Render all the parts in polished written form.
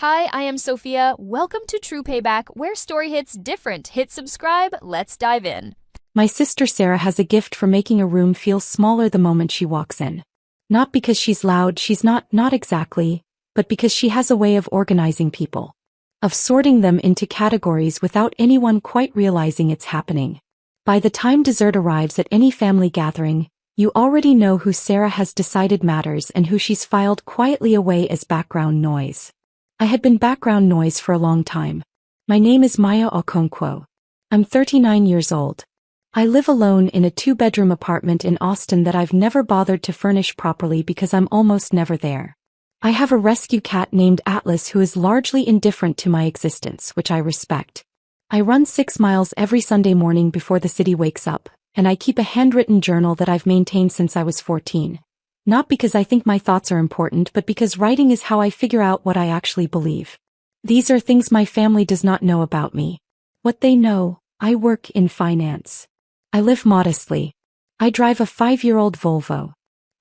Hi, I am Sophia. Welcome to True Payback, where story hits different. Hit subscribe. Let's dive in. My sister Sarah has a gift for making a room feel smaller the moment she walks in. Not because she's loud, she's not exactly, but because she has a way of organizing people. Of sorting them into categories without anyone quite realizing it's happening. By the time dessert arrives at any family gathering, you already know who Sarah has decided matters and who she's filed quietly away as background noise. I had been background noise for a long time. My name is Maya Okonkwo. I'm 39 years old. I live alone in a 2-bedroom apartment in Austin that I've never bothered to furnish properly because I'm almost never there. I have a rescue cat named Atlas who is largely indifferent to my existence, which I respect. I run 6 miles every Sunday morning before the city wakes up, and I keep a handwritten journal that I've maintained since I was 14. Not because I think my thoughts are important, but because writing is how I figure out what I actually believe. These are things my family does not know about me. What they know: I work in finance. I live modestly. I drive a 5-year-old Volvo.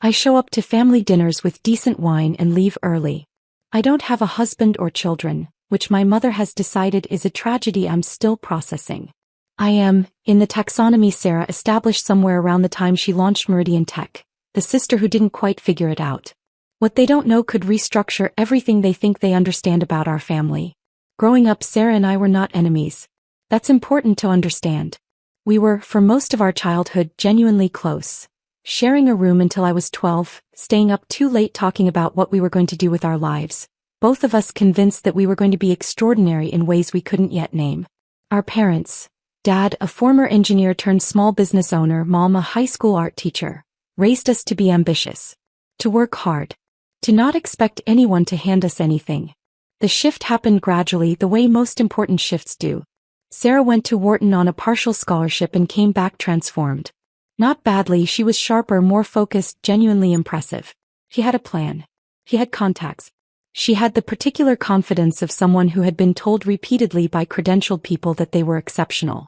I show up to family dinners with decent wine and leave early. I don't have a husband or children, which my mother has decided is a tragedy I'm still processing. I am, in the taxonomy Sarah established somewhere around the time she launched Meridian Tech, the sister who didn't quite figure it out. What they don't know could restructure everything they think they understand about our family. Growing up, Sarah and I were not enemies. That's important to understand. We were, for most of our childhood, genuinely close. Sharing a room until I was 12, staying up too late talking about what we were going to do with our lives. Both of us convinced that we were going to be extraordinary in ways we couldn't yet name. Our parents, Dad, a former engineer turned small business owner, Mom, a high school art teacher, raised us to be ambitious, to work hard, to not expect anyone to hand us anything. The shift happened gradually, the way most important shifts do. Sarah went to Wharton on a partial scholarship and came back transformed. Not badly, she was sharper, more focused, genuinely impressive. She had a plan. She had contacts. She had the particular confidence of someone who had been told repeatedly by credentialed people that they were exceptional.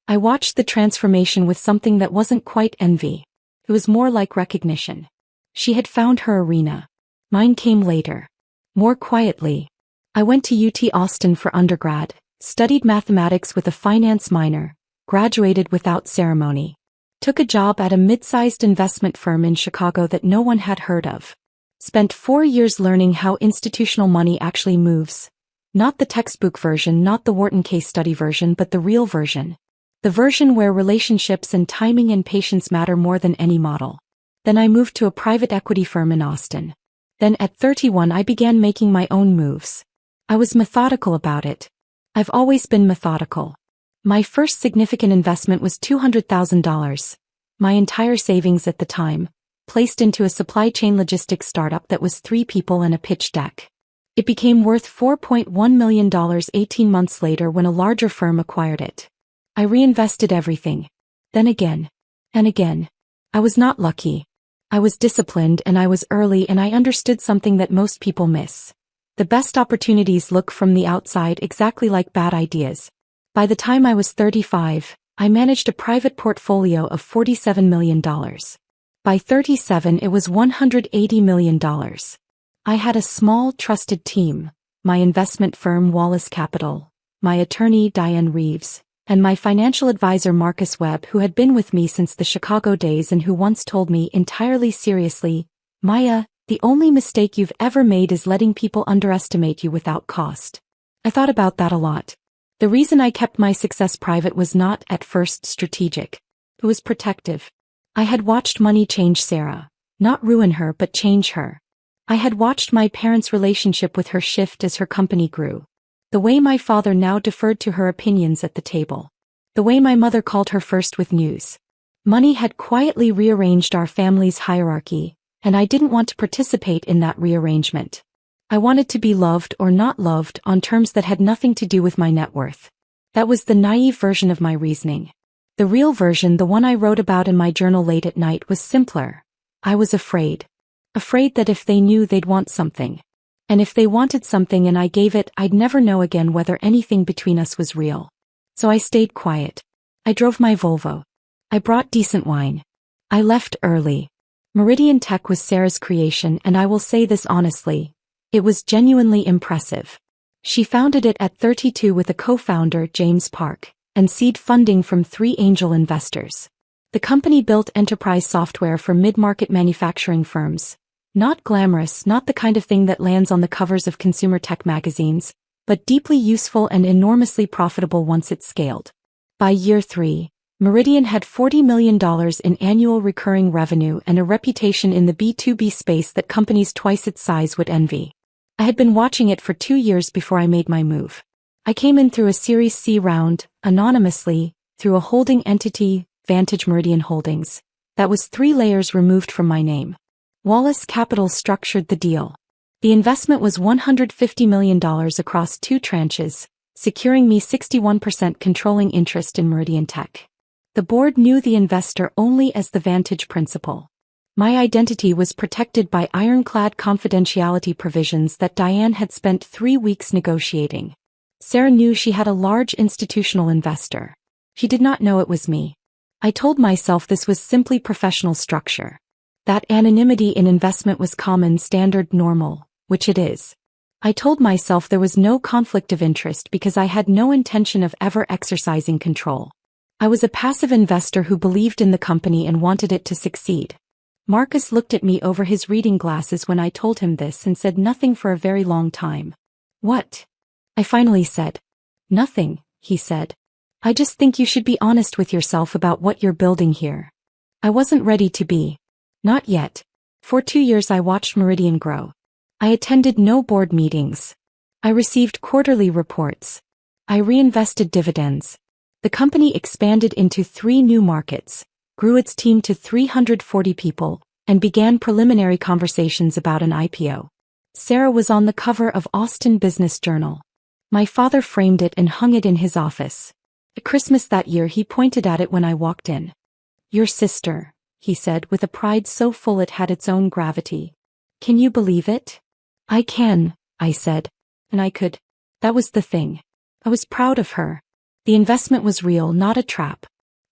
I watched the transformation with something that wasn't quite envy. It was more like recognition. She had found her arena. Mine came later. More quietly. I went to UT Austin for undergrad, studied mathematics with a finance minor, graduated without ceremony. Took a job at a mid-sized investment firm in Chicago that no one had heard of. Spent 4 years learning how institutional money actually moves. Not the textbook version, not the Wharton case study version, but the real version. The version where relationships and timing and patience matter more than any model. Then I moved to a private equity firm in Austin. Then at 31 I began making my own moves. I was methodical about it. I've always been methodical. My first significant investment was $200,000. My entire savings at the time, placed into a supply chain logistics startup that was 3 people and a pitch deck. It became worth $4.1 million 18 months later when a larger firm acquired it. I reinvested everything. Then again. And again. I was not lucky. I was disciplined and I was early, and I understood something that most people miss. The best opportunities look from the outside exactly like bad ideas. By the time I was 35, I managed a private portfolio of $47 million. By 37 it was $180 million. I had a small, trusted team, my investment firm Wallace Capital, my attorney Diane Reeves, and my financial advisor Marcus Webb, who had been with me since the Chicago days and who once told me entirely seriously, "Maya, the only mistake you've ever made is letting people underestimate you without cost." I thought about that a lot. The reason I kept my success private was not, at first, strategic. It was protective. I had watched money change Sarah. Not ruin her, but change her. I had watched my parents' relationship with her shift as her company grew. The way my father now deferred to her opinions at the table. The way my mother called her first with news. Money had quietly rearranged our family's hierarchy, and I didn't want to participate in that rearrangement. I wanted to be loved or not loved on terms that had nothing to do with my net worth. That was the naive version of my reasoning. The real version, the one I wrote about in my journal late at night, was simpler. I was afraid. Afraid that if they knew, they'd want something. And if they wanted something and I gave it, I'd never know again whether anything between us was real. So I stayed quiet. I drove my Volvo. I brought decent wine. I left early. Meridian Tech was Sarah's creation, and I will say this honestly. It was genuinely impressive. She founded it at 32 with a co-founder, James Park, and seed funding from 3 angel investors. The company built enterprise software for mid-market manufacturing firms. Not glamorous, not the kind of thing that lands on the covers of consumer tech magazines, but deeply useful and enormously profitable once it scaled. By year 3, Meridian had $40 million in annual recurring revenue and a reputation in the B2B space that companies twice its size would envy. I had been watching it for 2 years before I made my move. I came in through a Series C round, anonymously, through a holding entity, Vantage Meridian Holdings, that was 3 layers removed from my name. Wallace Capital structured the deal. The investment was $150 million across 2 tranches, securing me 61% controlling interest in Meridian Tech. The board knew the investor only as the Vantage principal. My identity was protected by ironclad confidentiality provisions that Diane had spent 3 weeks negotiating. Sarah knew she had a large institutional investor. She did not know it was me. I told myself this was simply professional structure. That anonymity in investment was common, standard, normal, which it is. I told myself there was no conflict of interest because I had no intention of ever exercising control. I was a passive investor who believed in the company and wanted it to succeed. Marcus looked at me over his reading glasses when I told him this and said nothing for a very long time. What? I finally said. Nothing, he said. I just think you should be honest with yourself about what you're building here. I wasn't ready to be. Not yet. For 2 years I watched Meridian grow. I attended no board meetings. I received quarterly reports. I reinvested dividends. The company expanded into 3 new markets, grew its team to 340 people, and began preliminary conversations about an IPO. Sarah was on the cover of Austin Business Journal. My father framed it and hung it in his office. At Christmas that year he pointed at it when I walked in. Your sister, he said with a pride so full it had its own gravity. Can you believe it? I can, I said. And I could. That was the thing. I was proud of her. The investment was real, not a trap.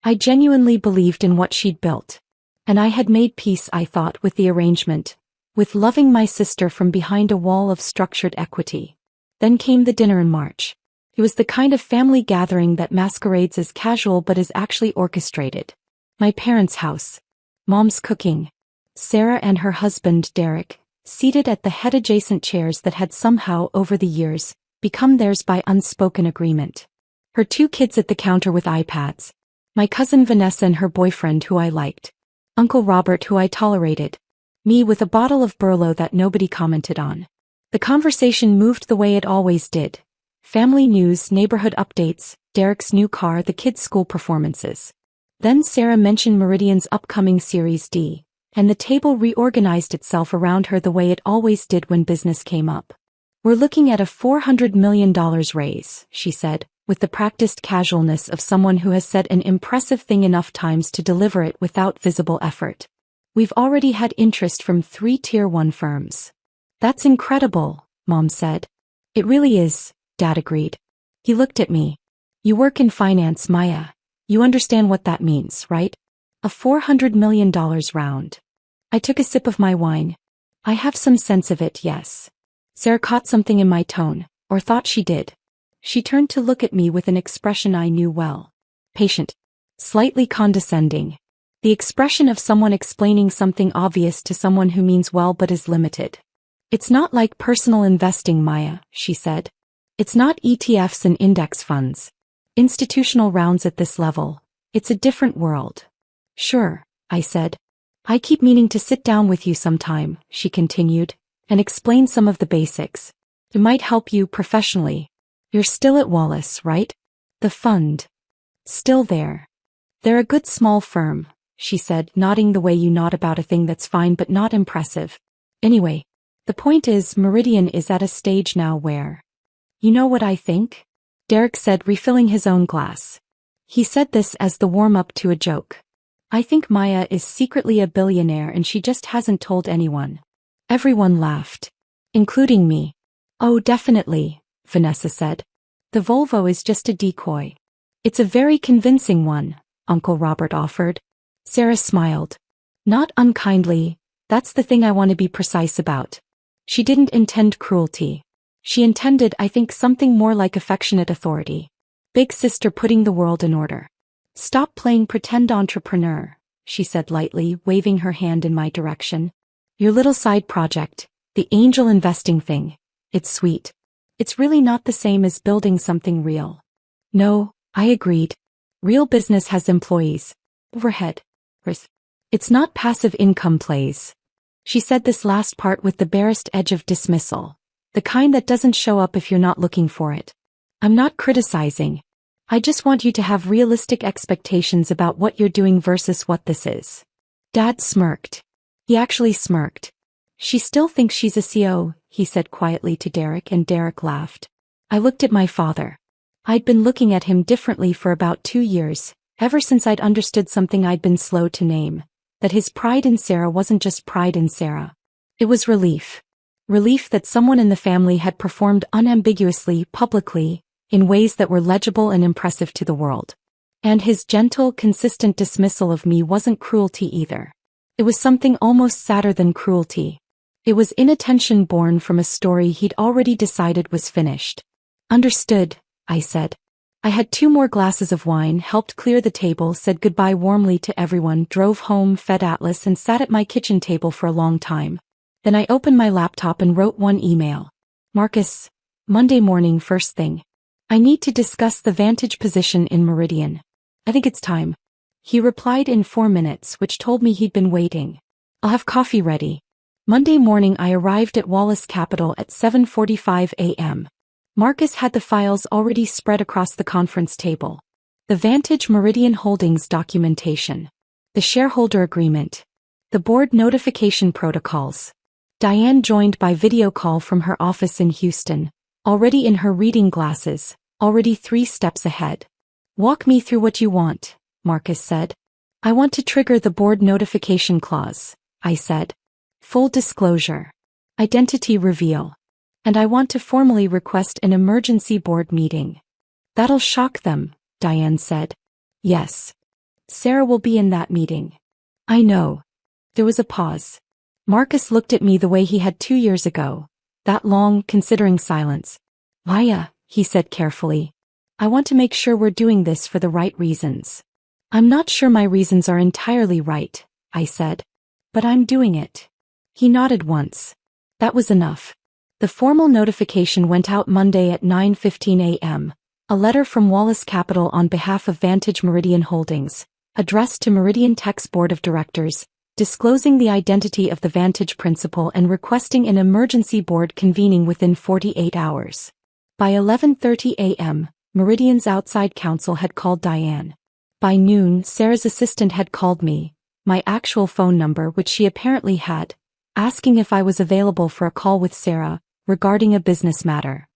I genuinely believed in what she'd built. And I had made peace, I thought, with the arrangement, with loving my sister from behind a wall of structured equity. Then came the dinner in March. It was the kind of family gathering that masquerades as casual but is actually orchestrated. My parents' house. Mom's cooking. Sarah and her husband, Derek, seated at the head-adjacent chairs that had somehow, over the years, become theirs by unspoken agreement. Her 2 kids at the counter with iPads. My cousin Vanessa and her boyfriend who I liked. Uncle Robert who I tolerated. Me with a bottle of Burlo that nobody commented on. The conversation moved the way it always did. Family news, neighborhood updates, Derek's new car, the kids' school performances. Then Sarah mentioned Meridian's upcoming Series D, and the table reorganized itself around her the way it always did when business came up. We're looking at a $400 million raise, she said, with the practiced casualness of someone who has said an impressive thing enough times to deliver it without visible effort. We've already had interest from 3 Tier 1 firms. That's incredible, Mom said. It really is, Dad agreed. He looked at me. You work in finance, Maya. You understand what that means, right? A $400 million round. I took a sip of my wine. I have some sense of it, yes. Sarah caught something in my tone, or thought she did. She turned to look at me with an expression I knew well. Patient. Slightly condescending. The expression of someone explaining something obvious to someone who means well but is limited. It's not like personal investing, Maya, she said. It's not ETFs and index funds. Institutional rounds at this level. It's a different world. Sure, I said. I keep meaning to sit down with you sometime, she continued, and explain some of the basics. It might help you professionally. You're still at Wallace, right? The fund. Still there. They're a good small firm, she said, nodding the way you nod about a thing that's fine but not impressive. Anyway, the point is Meridian is at a stage now where... You know what I think? Derek said, refilling his own glass. He said this as the warm-up to a joke. I think Maya is secretly a billionaire and she just hasn't told anyone. Everyone laughed. Including me. Oh, definitely, Vanessa said. The Volvo is just a decoy. It's a very convincing one, Uncle Robert offered. Sarah smiled. Not unkindly, that's the thing I want to be precise about. She didn't intend cruelty. She intended, I think, something more like affectionate authority. Big sister putting the world in order. Stop playing pretend entrepreneur, she said lightly, waving her hand in my direction. Your little side project, the angel investing thing. It's sweet. It's really not the same as building something real. No, I agreed. Real business has employees. Overhead. Risk. It's not passive income plays. She said this last part with the barest edge of dismissal. The kind that doesn't show up if you're not looking for it. I'm not criticizing. I just want you to have realistic expectations about what you're doing versus what this is. Dad smirked. He actually smirked. She still thinks she's a CO, he said quietly to Derek, and Derek laughed. I looked at my father. I'd been looking at him differently for about 2 years, ever since I'd understood something I'd been slow to name. That his pride in Sarah wasn't just pride in Sarah. It was relief. Relief that someone in the family had performed unambiguously, publicly, in ways that were legible and impressive to the world. And his gentle, consistent dismissal of me wasn't cruelty either. It was something almost sadder than cruelty. It was inattention born from a story he'd already decided was finished. Understood, I said. I had 2 more glasses of wine, helped clear the table, said goodbye warmly to everyone, drove home, fed Atlas, and sat at my kitchen table for a long time. Then I opened my laptop and wrote one email. Marcus, Monday morning first thing. I need to discuss the vantage position in Meridian. I think it's time. He replied in 4 minutes, which told me he'd been waiting. I'll have coffee ready. Monday morning I arrived at Wallace Capital at 7:45 a.m. Marcus had the files already spread across the conference table. The Vantage Meridian Holdings documentation. The shareholder agreement. The board notification protocols. Diane joined by video call from her office in Houston, already in her reading glasses, already 3 steps ahead. Walk me through what you want, Marcus said. I want to trigger the board notification clause, I said. Full disclosure. Identity reveal. And I want to formally request an emergency board meeting. That'll shock them, Diane said. Yes. Sarah will be in that meeting. I know. There was a pause. Marcus looked at me the way he had 2 years ago. That long, considering silence. Maya, he said carefully. I want to make sure we're doing this for the right reasons. I'm not sure my reasons are entirely right, I said. But I'm doing it. He nodded once. That was enough. The formal notification went out Monday at 9:15 a.m., a letter from Wallace Capital on behalf of Vantage Meridian Holdings, addressed to Meridian Tech's board of directors, disclosing the identity of the Vantage principal and requesting an emergency board convening within 48 hours. By 11:30 a.m., Meridian's outside counsel had called Diane. By noon, Sarah's assistant had called me, my actual phone number which she apparently had, asking if I was available for a call with Sarah, regarding a business matter.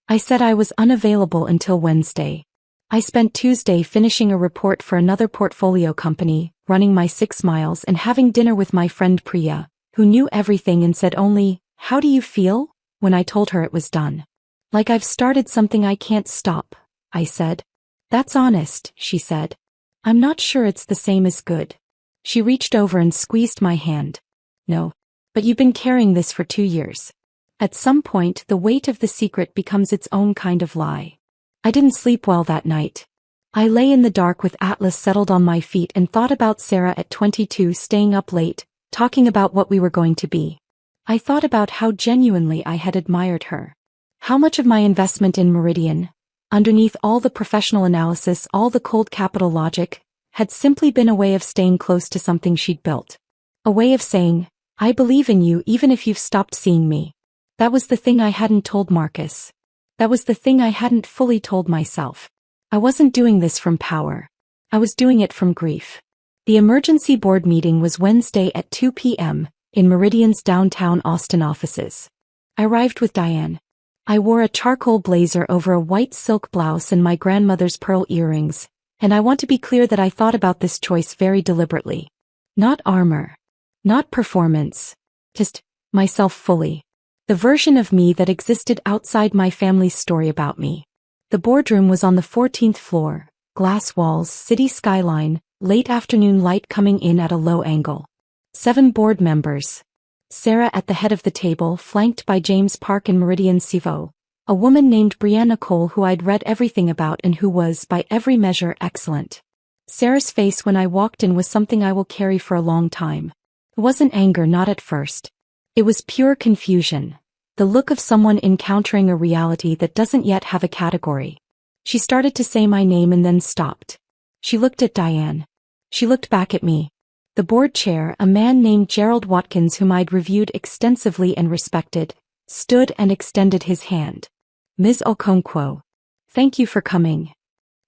I said I was unavailable until Wednesday. I spent Tuesday finishing a report for another portfolio company, running my 6 miles and having dinner with my friend Priya, who knew everything and said only, "How do you feel?" when I told her it was done. Like I've started something I can't stop, I said. That's honest, she said. I'm not sure it's the same as good. She reached over and squeezed my hand. No. But you've been carrying this for 2 years. At some point, the weight of the secret becomes its own kind of lie. I didn't sleep well that night. I lay in the dark with Atlas settled on my feet and thought about Sarah at 22 staying up late, talking about what we were going to be. I thought about how genuinely I had admired her. How much of my investment in Meridian, underneath all the professional analysis, all the cold capital logic, had simply been a way of staying close to something she'd built. A way of saying, I believe in you even if you've stopped seeing me. That was the thing I hadn't told Marcus. That was the thing I hadn't fully told myself. I wasn't doing this from power. I was doing it from grief. The emergency board meeting was Wednesday at 2 p.m., in Meridian's downtown Austin offices. I arrived with Diane. I wore a charcoal blazer over a white silk blouse and my grandmother's pearl earrings, and I want to be clear that I thought about this choice very deliberately. Not armor. Not performance. Just myself fully. The version of me that existed outside my family's story about me. The boardroom was on the 14th floor, glass walls, city skyline, late afternoon light coming in at a low angle. 7 board members. Sarah at the head of the table, flanked by James Park and Meridian Sivo, A woman named Brianna Cole who I'd read everything about and who was, by every measure, excellent. Sarah's face when I walked in was something I will carry for a long time. It wasn't anger, not at first. It was pure confusion. The look of someone encountering a reality that doesn't yet have a category. She started to say my name and then stopped. She looked at Diane. She looked back at me. The board chair, a man named Gerald Watkins whom I'd reviewed extensively and respected, stood and extended his hand. Ms. Okonkwo. Thank you for coming.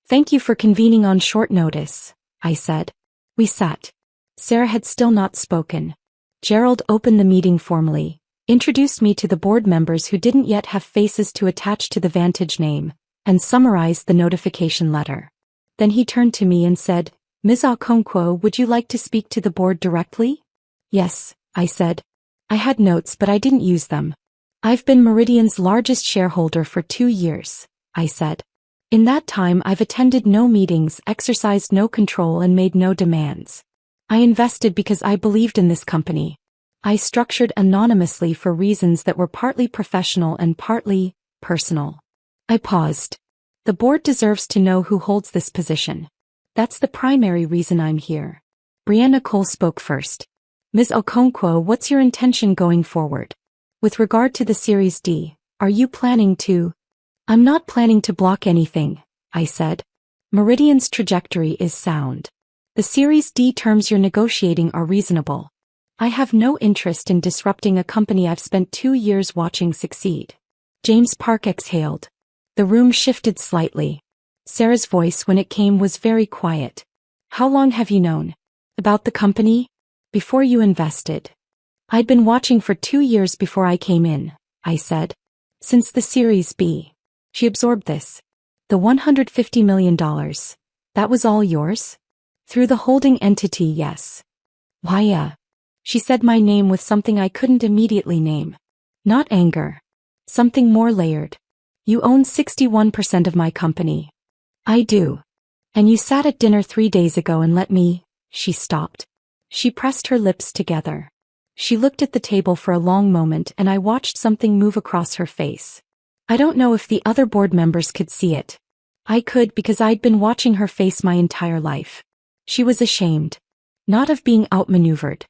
Thank you for convening on short notice, I said. We sat. Sarah had still not spoken. Gerald opened the meeting formally, introduced me to the board members who didn't yet have faces to attach to the Vantage name, and summarized the notification letter. Then he turned to me and said, Ms. Okonkwo, would you like to speak to the board directly? Yes, I said. I had notes but I didn't use them. I've been Meridian's largest shareholder for 2 years, I said. In that time I've attended no meetings, exercised no control and made no demands. I invested because I believed in this company. I structured anonymously for reasons that were partly professional and partly personal. I paused. The board deserves to know who holds this position. That's the primary reason I'm here. Brianna Cole spoke first. Ms. Okonkwo, what's your intention going forward? With regard to the Series D, are you planning to? I'm not planning to block anything, I said. Meridian's trajectory is sound. The Series D terms you're negotiating are reasonable. I have no interest in disrupting a company I've spent 2 years watching succeed. James Park exhaled. The room shifted slightly. Sarah's voice when it came was very quiet. How long have you known? About the company? Before you invested. I'd been watching for 2 years before I came in, I said. Since the Series B. She absorbed this. The $150 million. That was all yours? Through the holding entity, yes. Maya. She said my name with something I couldn't immediately name. Not anger. Something more layered. You own 61% of my company. I do. And you sat at dinner 3 days ago and let me. She stopped. She pressed her lips together. She looked at the table for a long moment and I watched something move across her face. I don't know if the other board members could see it. I could because I'd been watching her face my entire life. She was ashamed. Not of being outmaneuvered.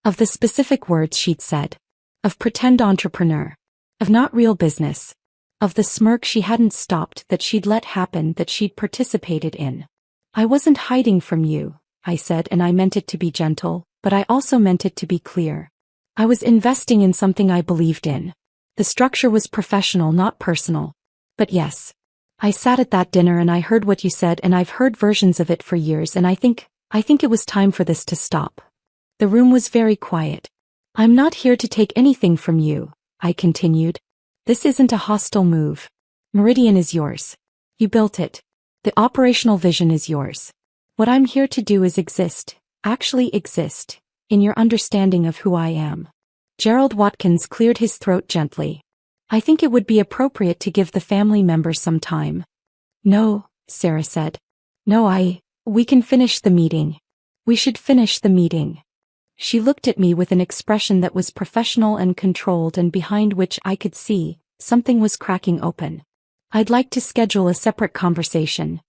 Of the specific words she'd said. Of pretend entrepreneur. Of not real business. Of the smirk she hadn't stopped that she'd let happen that she'd participated in. I wasn't hiding from you, I said, and I meant it to be gentle, but I also meant it to be clear. I was investing in something I believed in. The structure was professional, not personal. But yes. I sat at that dinner and I heard what you said and I've heard versions of it for years and I think it was time for this to stop. The room was very quiet. I'm not here to take anything from you, I continued. This isn't a hostile move. Meridian is yours. You built it. The operational vision is yours. What I'm here to do is exist, actually exist, in your understanding of who I am. Gerald Watkins cleared his throat gently. I think it would be appropriate to give the family members some time. No, Sarah said. No, we can finish the meeting. We should finish the meeting. She looked at me with an expression that was professional and controlled and behind which I could see something was cracking open. I'd like to schedule a separate conversation.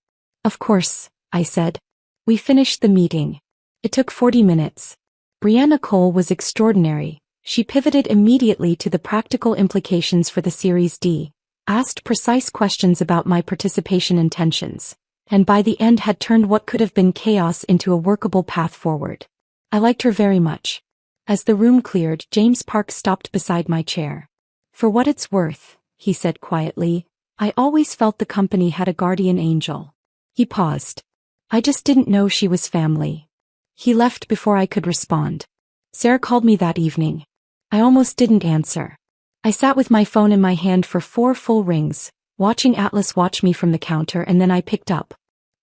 Of course, I said. We finished the meeting. It took 40 minutes. Brianna Cole was extraordinary. She pivoted immediately to the practical implications for the Series D, asked precise questions about my participation intentions, and by the end had turned what could have been chaos into a workable path forward. I liked her very much. As the room cleared, James Park stopped beside my chair. For what it's worth, he said quietly, I always felt the company had a guardian angel. He paused. I just didn't know she was family. He left before I could respond. Sarah called me that evening. I almost didn't answer. I sat with my phone in my hand for 4 full rings, watching Atlas watch me from the counter, and then I picked up.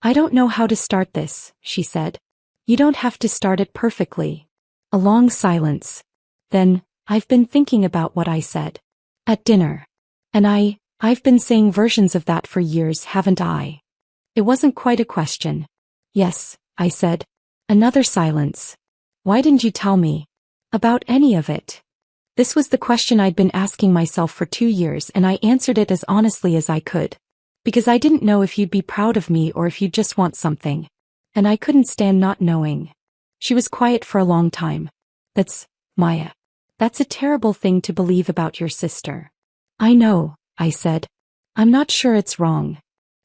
I don't know how to start this, she said. You don't have to start it perfectly. A long silence. Then, I've been thinking about what I said. At dinner. And I've been saying versions of that for years, haven't I? It wasn't quite a question. Yes, I said. Another silence. Why didn't you tell me? About any of it? This was the question I'd been asking myself for 2 years, and I answered it as honestly as I could. Because I didn't know if you'd be proud of me or if you'd just want something. And I couldn't stand not knowing. She was quiet for a long time. That's, Maya. That's a terrible thing to believe about your sister. I know, I said. I'm not sure it's wrong.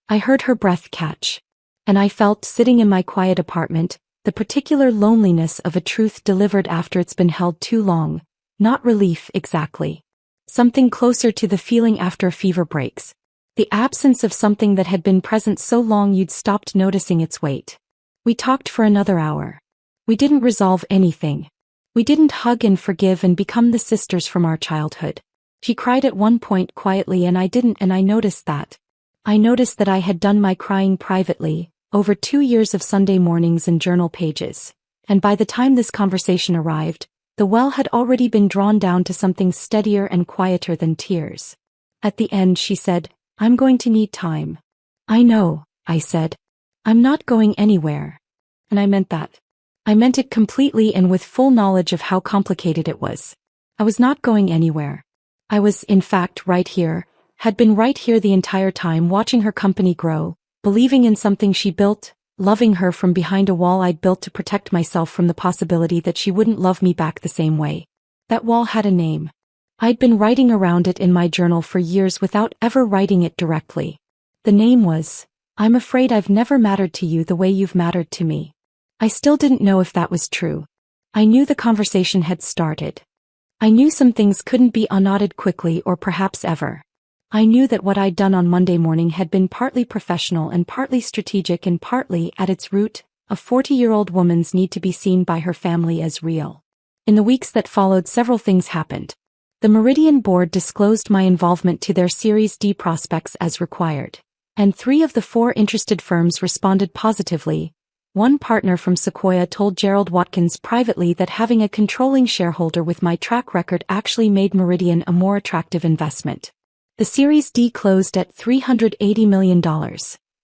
I heard her breath catch. And I felt, sitting in my quiet apartment, the particular loneliness of a truth delivered after it's been held too long. Not relief exactly. Something closer to the feeling after a fever breaks. The absence of something that had been present so long you'd stopped noticing its weight. We talked for another hour. We didn't resolve anything. We didn't hug and forgive and become the sisters from our childhood. She cried at one point quietly and I didn't, and I noticed that. I noticed that I had done my crying privately, over 2 years of Sunday mornings and journal pages. And by the time this conversation arrived, the well had already been drawn down to something steadier and quieter than tears. At the end she said, I'm going to need time. I know, I said. I'm not going anywhere. And I meant that. I meant it completely and with full knowledge of how complicated it was. I was not going anywhere. I was, in fact, right here, had been right here the entire time, watching her company grow, believing in something she built, loving her from behind a wall I'd built to protect myself from the possibility that she wouldn't love me back the same way. That wall had a name. I'd been writing around it in my journal for years without ever writing it directly. The name was, I'm afraid I've never mattered to you the way you've mattered to me. I still didn't know if that was true. I knew the conversation had started. I knew some things couldn't be unknotted quickly or perhaps ever. I knew that what I'd done on Monday morning had been partly professional and partly strategic and partly, at its root, a 40-year-old woman's need to be seen by her family as real. In the weeks that followed, several things happened. The Meridian board disclosed my involvement to their Series D prospects as required. And 3 of the 4 interested firms responded positively. One partner from Sequoia told Gerald Watkins privately that having a controlling shareholder with my track record actually made Meridian a more attractive investment. The Series D closed at $380 million,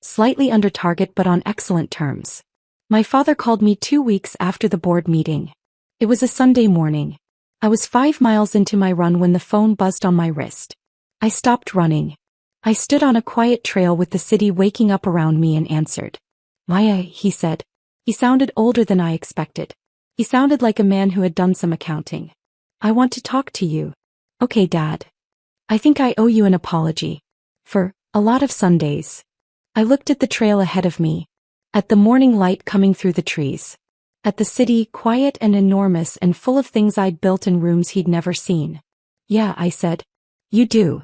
slightly under target but on excellent terms. My father called me 2 weeks after the board meeting. It was a Sunday morning. I was 5 miles into my run when the phone buzzed on my wrist. I stopped running. I stood on a quiet trail with the city waking up around me and answered. Maya, he said. He sounded older than I expected. He sounded like a man who had done some accounting. I want to talk to you. Okay, Dad. I think I owe you an apology. For a lot of Sundays. I looked at the trail ahead of me. At the morning light coming through the trees. At the city, quiet and enormous and full of things I'd built in rooms he'd never seen. Yeah, I said. You do.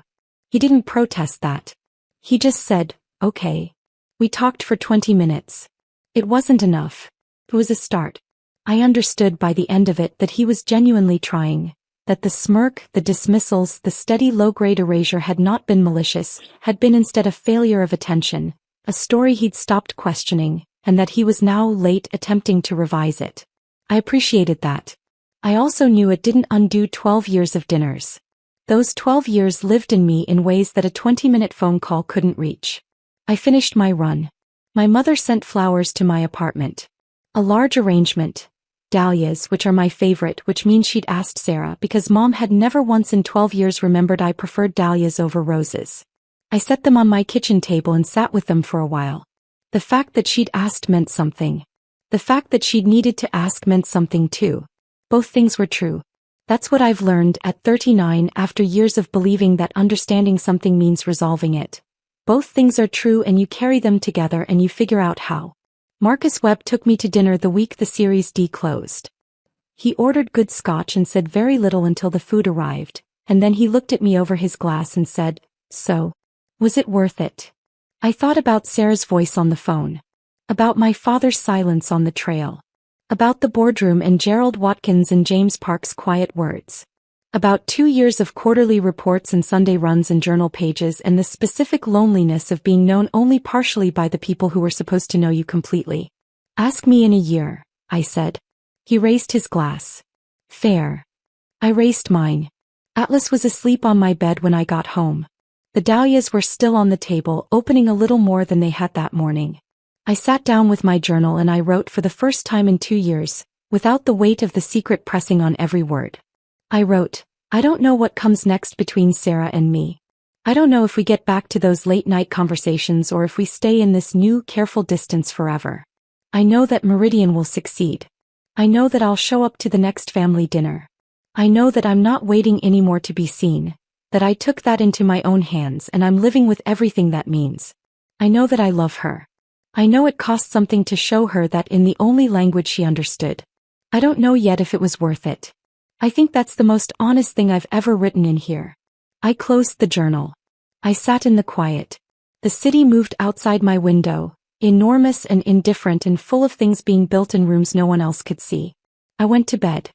He didn't protest that. He just said, okay. We talked for 20 minutes. It wasn't enough. It was a start. I understood by the end of it that he was genuinely trying. That the smirk, the dismissals, the steady low-grade erasure had not been malicious, had been instead a failure of attention, a story he'd stopped questioning, and that he was now late attempting to revise it. I appreciated that. I also knew it didn't undo 12 years of dinners. Those 12 years lived in me in ways that a 20-minute phone call couldn't reach. I finished my run. My mother sent flowers to my apartment. A large arrangement. Dahlias, which are my favorite, which means she'd asked Sarah because Mom had never once in 12 years remembered I preferred dahlias over roses. I set them on my kitchen table and sat with them for a while. The fact that she'd asked meant something. The fact that she'd needed to ask meant something too. Both things were true. That's what I've learned at 39 after years of believing that understanding something means resolving it. Both things are true and you carry them together and you figure out how. Marcus Webb took me to dinner the week the Series D closed. He ordered good scotch and said very little until the food arrived, and then he looked at me over his glass and said, So, was it worth it? I thought about Sarah's voice on the phone. About my father's silence on the trail. About the boardroom and Gerald Watkins and James Park's quiet words. About 2 years of quarterly reports and Sunday runs and journal pages and the specific loneliness of being known only partially by the people who were supposed to know you completely. Ask me in a year, I said. He raised his glass. Fair. I raised mine. Atlas was asleep on my bed when I got home. The dahlias were still on the table, opening a little more than they had that morning. I sat down with my journal and I wrote for the first time in 2 years, without the weight of the secret pressing on every word. I wrote, I don't know what comes next between Sarah and me. I don't know if we get back to those late-night conversations or if we stay in this new, careful distance forever. I know that Meridian will succeed. I know that I'll show up to the next family dinner. I know that I'm not waiting anymore to be seen, that I took that into my own hands and I'm living with everything that means. I know that I love her. I know it cost something to show her that in the only language she understood. I don't know yet if it was worth it. I think that's the most honest thing I've ever written in here. I closed the journal. I sat in the quiet. The city moved outside my window, enormous and indifferent and full of things being built in rooms no one else could see. I went to bed.